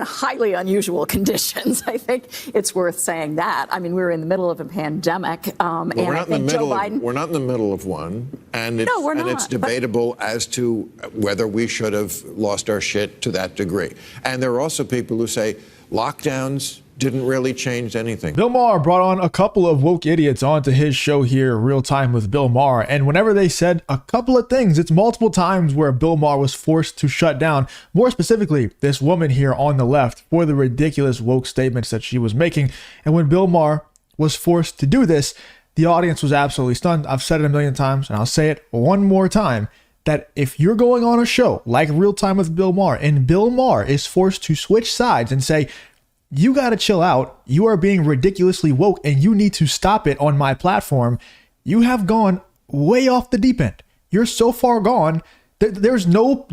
highly unusual conditions. I think it's worth saying that. I mean, we were in the middle of a pandemic, and I think Joe Biden. We're not in the middle of one, and it's, no, we're not, it's debatable as to whether we should have lost our shit to that degree. And there are also people who say lockdowns didn't really change anything. Bill Maher brought on a couple of woke idiots onto his show here, Real Time with Bill Maher. And whenever they said a couple of things, it's multiple times where Bill Maher was forced to shut down, more specifically, this woman here on the left for the ridiculous woke statements that she was making. And when Bill Maher was forced to do this, the audience was absolutely stunned. I've said it a million times, and I'll say it one more time, that if you're going on a show like Real Time with Bill Maher, and Bill Maher is forced to switch sides and say, you got to chill out, you are being ridiculously woke, and you need to stop it on my platform, you have gone way off the deep end. You're so far gone. There's no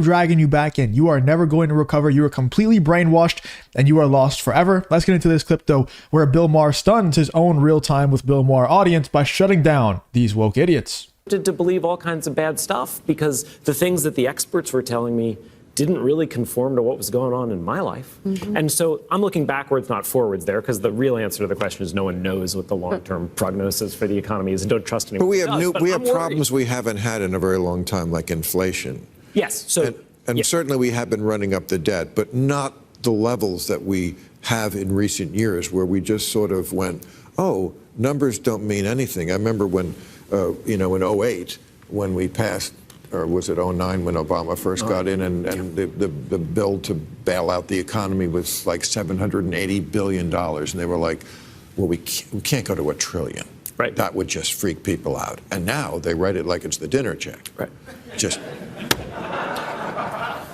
dragging you back in. You are never going to recover. You are completely brainwashed and you are lost forever. Let's get into this clip though, where Bill Maher stuns his own Real Time with Bill Maher audience by shutting down these woke idiots. To believe all kinds of bad stuff because the things that the experts were telling me didn't really conform to what was going on in my life. And so I'm looking backwards, not forwards there, because the real answer to the question is no one knows what the long-term prognosis for the economy is and don't trust anyone. But we have problems we haven't had in a very long time, like inflation. Yes. So, and certainly we have been running up the debt, but not the levels that we have in recent years where we just sort of went, oh, numbers don't mean anything. I remember when, in 08, when we passed, or was it 09 when Obama first got in, and the bill to bail out the economy was like $780 billion. And they were like, well, we can't go to $1 trillion. Right. That would just freak people out. And now they write it like it's the dinner check. Right. Just,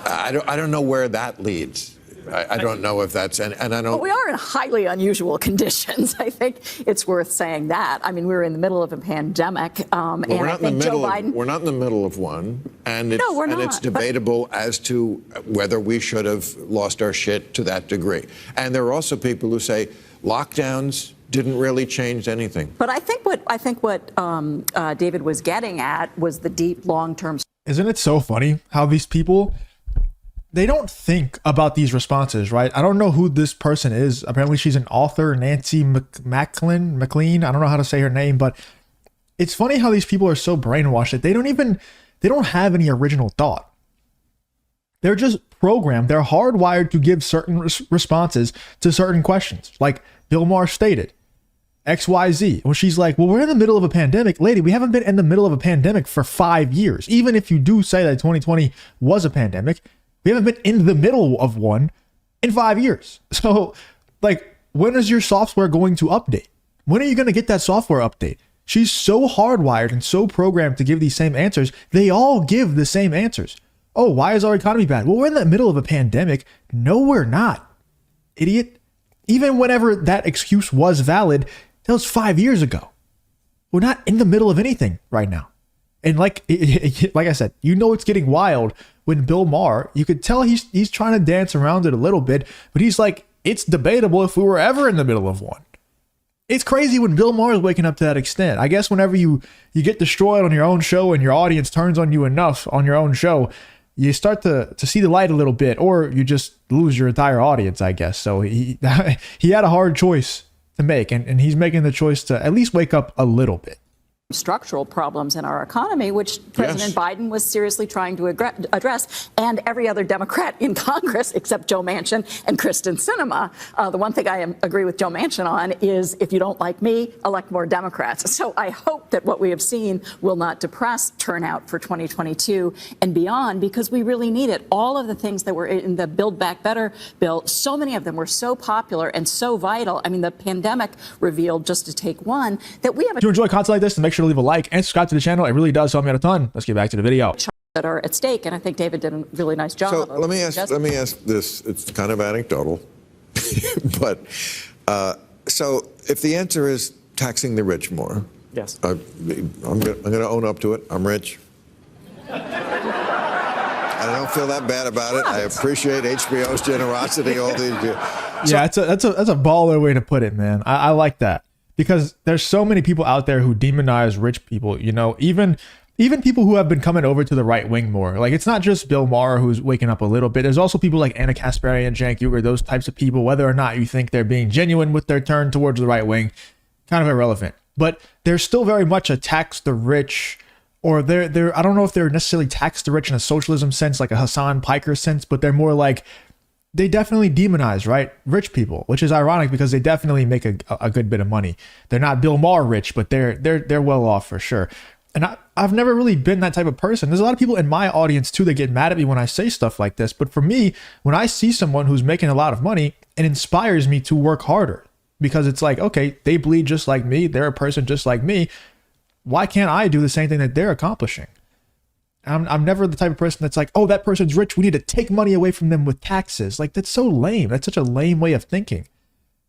I don't know where that leads. I don't know if that's, and I don't. But we are in highly unusual conditions. I think it's worth saying that. I mean, we were in the middle of a pandemic, and I think Joe Biden. We're not in the middle of one, and it's, no, we're not, it's debatable as to whether we should have lost our shit to that degree. And there are also people who say lockdowns didn't really change anything. But I think what David was getting at was the deep long-term. Isn't it so funny how these people, they don't think about these responses, right? I don't know who this person is. Apparently she's an author, Nancy McLean. I don't know how to say her name, but it's funny how these people are so brainwashed that they don't have any original thought. They're just programmed. They're hardwired to give certain responses to certain questions. Like Bill Maher stated, XYZ. Well, she's like, well, we're in the middle of a pandemic. Lady, we haven't been in the middle of a pandemic for 5 years. Even if you do say that 2020 was a pandemic, we haven't been in the middle of one in 5 years. So, like, when is your software going to update? When are you going to get that software update? She's so hardwired and so programmed to give these same answers. They all give the same answers. Oh, why is our economy bad? Well, we're in the middle of a pandemic. No, we're not, idiot. Even whenever that excuse was valid, that was 5 years ago. We're not in the middle of anything right now. And like I said, it's getting wild when Bill Maher, you could tell he's trying to dance around it a little bit, but he's like, it's debatable if we were ever in the middle of one. It's crazy when Bill Maher is waking up to that extent. I guess whenever you get destroyed on your own show and your audience turns on you enough on your own show, you start to see the light a little bit, or you just lose your entire audience, I guess. So he had a hard choice to make, and he's making the choice to at least wake up a little bit. Structural problems in our economy, which President Biden was seriously trying to address, and every other Democrat in Congress except Joe Manchin and Kristen Sinema. The one thing I agree with Joe Manchin on is if you don't like me, elect more Democrats. So I hope that what we have seen will not depress turnout for 2022 and beyond, because we really need it. All of the things that were in the Build Back Better bill, so many of them were so popular and so vital. I mean, the pandemic revealed, just to take one, that we have. If you enjoy content like this, then make sure to leave a like and subscribe to the channel. It really does help me out a ton. Let's get back to the video. That are at stake, and I think David did a really nice job. So let me ask this. It's kind of anecdotal, but so if the answer is taxing the rich more, yes, I'm going to own up to it. I'm rich. I don't feel that bad about it. I appreciate HBO's generosity all these years. Yeah, that's a baller way to put it, man. I like that. Because there's so many people out there who demonize rich people, even even people who have been coming over to the right wing more. Like, it's not just Bill Maher who's waking up a little bit. There's also people like Anna Kasparian, Cenk Uygur, those types of people, whether or not you think they're being genuine with their turn towards the right wing, kind of irrelevant. But they're still very much a tax the rich, or they're I don't know if they're necessarily tax the rich in a socialism sense, like a Hassan Piker sense, but they're more like, they definitely demonize, right, rich people, which is ironic because they definitely make a good bit of money. They're not Bill Maher rich, but they're well off for sure. And I've never really been that type of person. There's a lot of people in my audience too that get mad at me when I say stuff like this. But for me, when I see someone who's making a lot of money, it inspires me to work harder, because it's like, okay, they bleed just like me. They're a person just like me. Why can't I do the same thing that they're accomplishing? I'm never the type of person that's like, oh, that person's rich, we need to take money away from them with taxes. Like, that's so lame. That's such a lame way of thinking,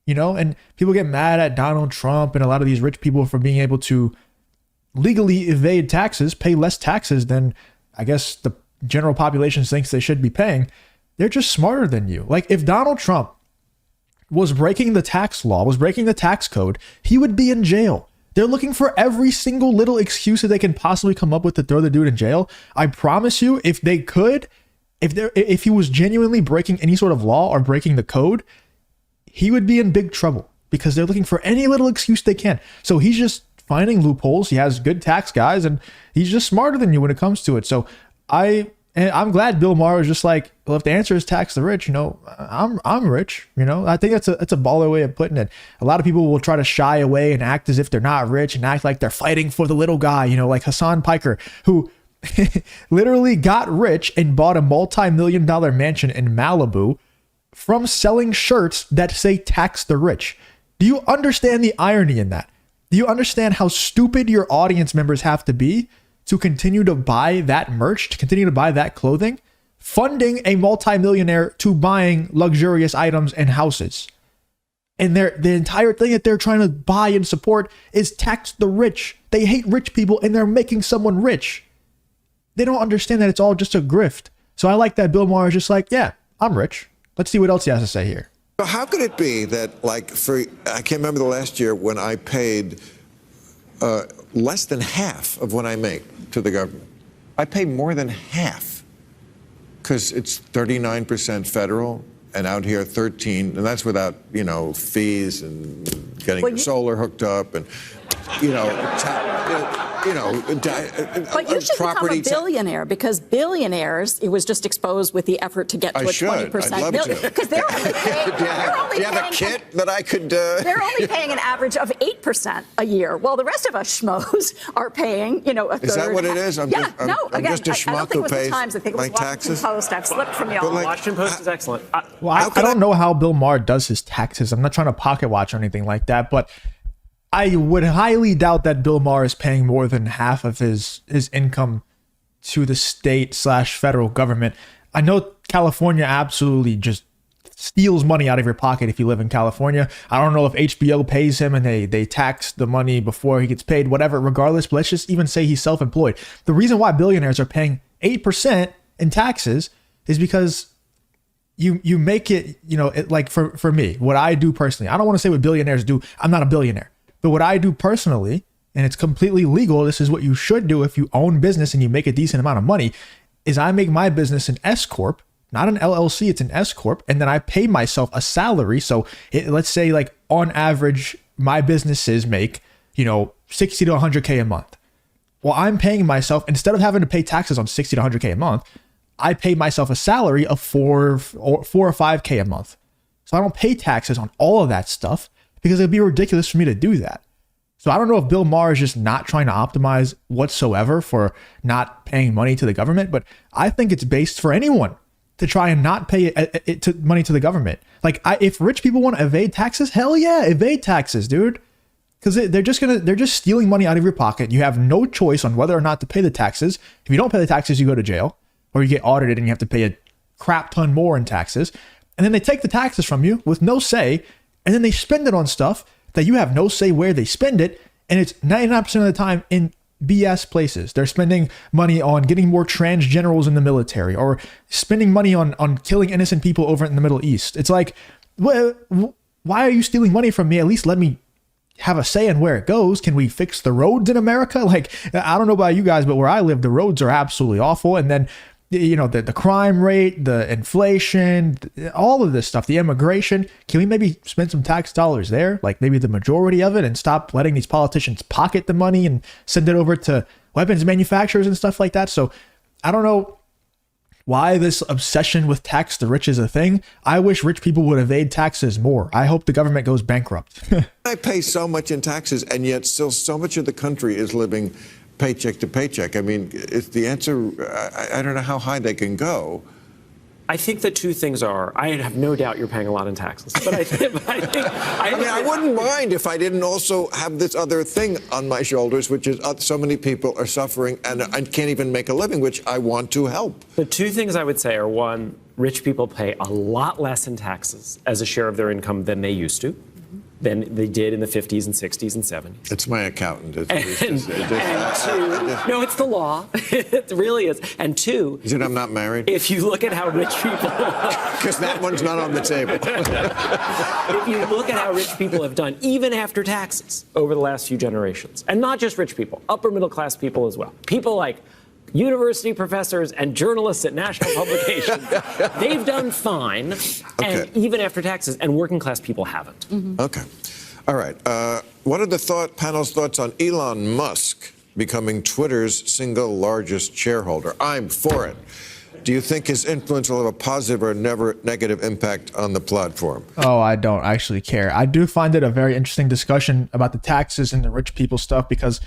you know? And people get mad at Donald Trump and a lot of these rich people for being able to legally evade taxes, pay less taxes than I guess the general population thinks they should be paying. They're just smarter than you. Like, if Donald Trump was breaking the tax law, was breaking the tax code, he would be in jail. They're looking for every single little excuse that they can possibly come up with to throw the dude in jail. I promise you, if they could, if he was genuinely breaking any sort of law or breaking the code, he would be in big trouble, because they're looking for any little excuse they can. So he's just finding loopholes. He has good tax guys, and he's just smarter than you when it comes to it. So I'm glad Bill Maher is just like, well, if the answer is tax the rich, you know, I'm rich, you know. I think that's a baller way of putting it. A lot of people will try to shy away and act as if they're not rich and act like they're fighting for the little guy, you know, like Hassan Piker, who literally got rich and bought a multi-million-dollar mansion in Malibu from selling shirts that say tax the rich. Do you understand the irony in that? Do you understand how stupid your audience members have to be to continue to buy that merch, to continue to buy that clothing, funding a multimillionaire to buying luxurious items and houses? And the entire thing that they're trying to buy and support is tax the rich. They hate rich people, and they're making someone rich. They don't understand that it's all just a grift. So I like that Bill Maher is just like, yeah, I'm rich. Let's see what else he has to say here. So how could it be that, like, I can't remember the last year when I paid less than half of what I make to the government. I pay more than half, because it's 39% federal, and out here 13, and that's without, you know, fees and getting your solar hooked up and, you know, but you should become a billionaire, because billionaires, it was just exposed with the effort to get to a 20%. I'd love to. Because they're only paying. Do you have a kit that I could? They're only paying an average of 8% a year, while the rest of us schmoes are paying, you know, a third. Is that what it is? I'm just a schmuck who pays my taxes. Post. I've slipped from y'all. Like, Washington Post is excellent. Well, I don't know how Bill Maher does his taxes. I'm not trying to pocket watch or anything like that, but I would highly doubt that Bill Maher is paying more than half of his income to the state/federal government. I know California absolutely just steals money out of your pocket if you live in California. I don't know if HBO pays him and they tax the money before he gets paid, whatever, regardless. But let's just even say he's self-employed. The reason why billionaires are paying 8% in taxes is because you make it, you know, like for me, what I do personally, I don't want to say what billionaires do. I'm not a billionaire. But what I do personally, and it's completely legal, this is what you should do if you own business and you make a decent amount of money, is I make my business an S Corp, not an LLC, it's an S Corp, and then I pay myself a salary. So let's say, like, on average, my businesses make, you know, 60 to 100K a month. Well, I'm paying myself, instead of having to pay taxes on 60 to 100K a month, I pay myself a salary of 4 or 5K a month. So I don't pay taxes on all of that stuff, because it'd be ridiculous for me to do that. So I don't know if Bill Maher is just not trying to optimize whatsoever for not paying money to the government, but I think it's based for anyone to try and not pay money to the government. Like, if rich people want to evade taxes, hell yeah, evade taxes, dude. Because they're just stealing money out of your pocket. You have no choice on whether or not to pay the taxes. If you don't pay the taxes, you go to jail, or you get audited and you have to pay a crap ton more in taxes. And then they take the taxes from you with no say, and then they spend it on stuff that you have no say where they spend it. And it's 99% of the time in BS places. They're spending money on getting more trans generals in the military, or spending money on killing innocent people over in the Middle East. It's like, why are you stealing money from me? At least let me have a say in where it goes. Can we fix the roads in America? Like, I don't know about you guys, but where I live, the roads are absolutely awful. And then, you know, the crime rate, the inflation, all of this stuff, the immigration, can we maybe spend some tax dollars there? Like maybe the majority of it, and stop letting these politicians pocket the money and send it over to weapons manufacturers and stuff like that. So I don't know why this obsession with tax the rich is a thing. I wish rich people would evade taxes more. I hope the government goes bankrupt. I pay so much in taxes, and yet still so much of the country is living paycheck to paycheck. I mean, it's the answer. I don't know how high they can go. I think the two things are, I have no doubt you're paying a lot in taxes, but I wouldn't mind if I didn't also have this other thing on my shoulders, which is so many people are suffering and I can't even make a living, which I want to help. The two things I would say are, one, rich people pay a lot less in taxes as a share of their income than they used to, than they did in the 50s and 60s and 70s. It's my accountant. And two, no, it's the law. It really is. And two, is it I'm not married? If you look at how rich people, because that one's not on the table. If you look at how rich people have done, even after taxes, over the last few generations, and not just rich people, upper middle class people as well, people like university professors and journalists at national publications, they've done fine, and even after taxes, and working class people haven't. Okay. All right. What are the panel's thoughts on Elon Musk becoming Twitter's single largest shareholder? I'm for it. Do you think his influence will have a positive or negative impact on the platform? Oh, I don't actually care. I do find it a very interesting discussion about the taxes and the rich people stuff, because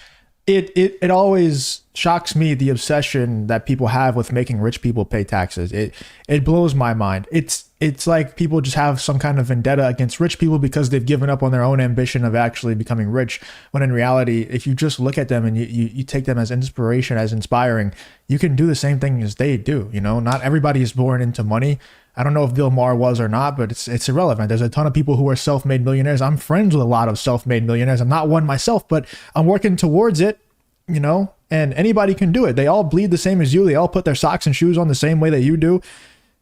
it always shocks me, the obsession that people have with making rich people pay taxes. It blows my mind. It's like people just have some kind of vendetta against rich people because they've given up on their own ambition of actually becoming rich. When in reality, if you just look at them and you take them as inspiration, as inspiring, you can do the same thing as they do. You know, not everybody is born into money. I don't know if Bill Maher was or not, but it's irrelevant. There's a ton of people who are self-made millionaires. I'm friends with a lot of self-made millionaires. I'm not one myself, but I'm working towards it, you know, and anybody can do it. They all bleed the same as you. They all put their socks and shoes on the same way that you do.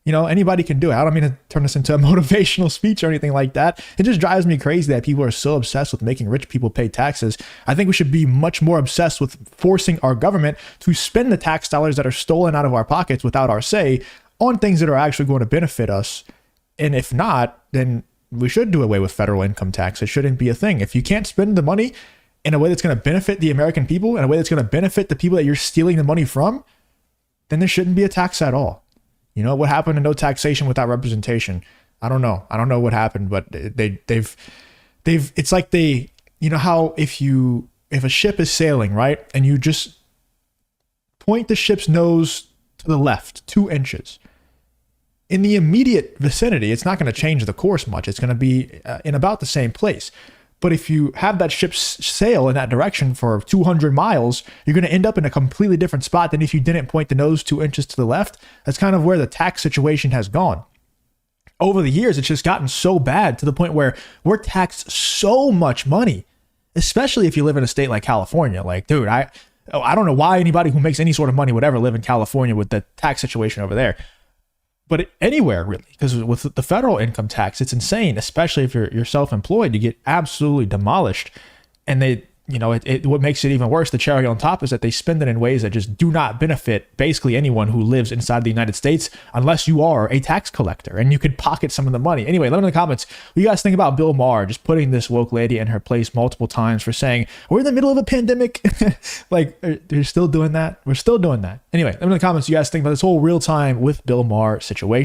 You know, anybody can do it. I don't mean to turn this into a motivational speech or anything like that. It just drives me crazy that people are so obsessed with making rich people pay taxes. I think we should be much more obsessed with forcing our government to spend the tax dollars that are stolen out of our pockets without our say on things that are actually going to benefit us. And if not, then we should do away with federal income tax. It shouldn't be a thing. If you can't spend the money in a way that's going to benefit the American people, in a way that's going to benefit the people that you're stealing the money from, then there shouldn't be a tax at all. You know, what happened to no taxation without representation? I don't know. I don't know what happened, but they've it's like you know how if a ship is sailing, right, and you just point the ship's nose to the left 2 inches, in the immediate vicinity, it's not going to change the course much. It's going to be in about the same place. But if you have that ship sail in that direction for 200 miles, you're going to end up in a completely different spot than if you didn't point the nose 2 inches to the left. That's kind of where the tax situation has gone. Over the years, it's just gotten so bad to the point where we're taxed so much money, especially if you live in a state like California. Like, dude, I don't know why anybody who makes any sort of money would ever live in California with the tax situation over there. But anywhere, really, because with the federal income tax, it's insane, especially if you're self-employed. You get absolutely demolished. And what makes it even worse, the cherry on top, is that they spend it in ways that just do not benefit basically anyone who lives inside the United States, unless you are a tax collector and you could pocket some of the money. Anyway, let me know in the comments what you guys think about Bill Maher just putting this woke lady in her place multiple times for saying, we're in the middle of a pandemic. Like, they're still doing that? We're still doing that. Anyway, let me know in the comments what you guys think about this whole real time with Bill Maher situation.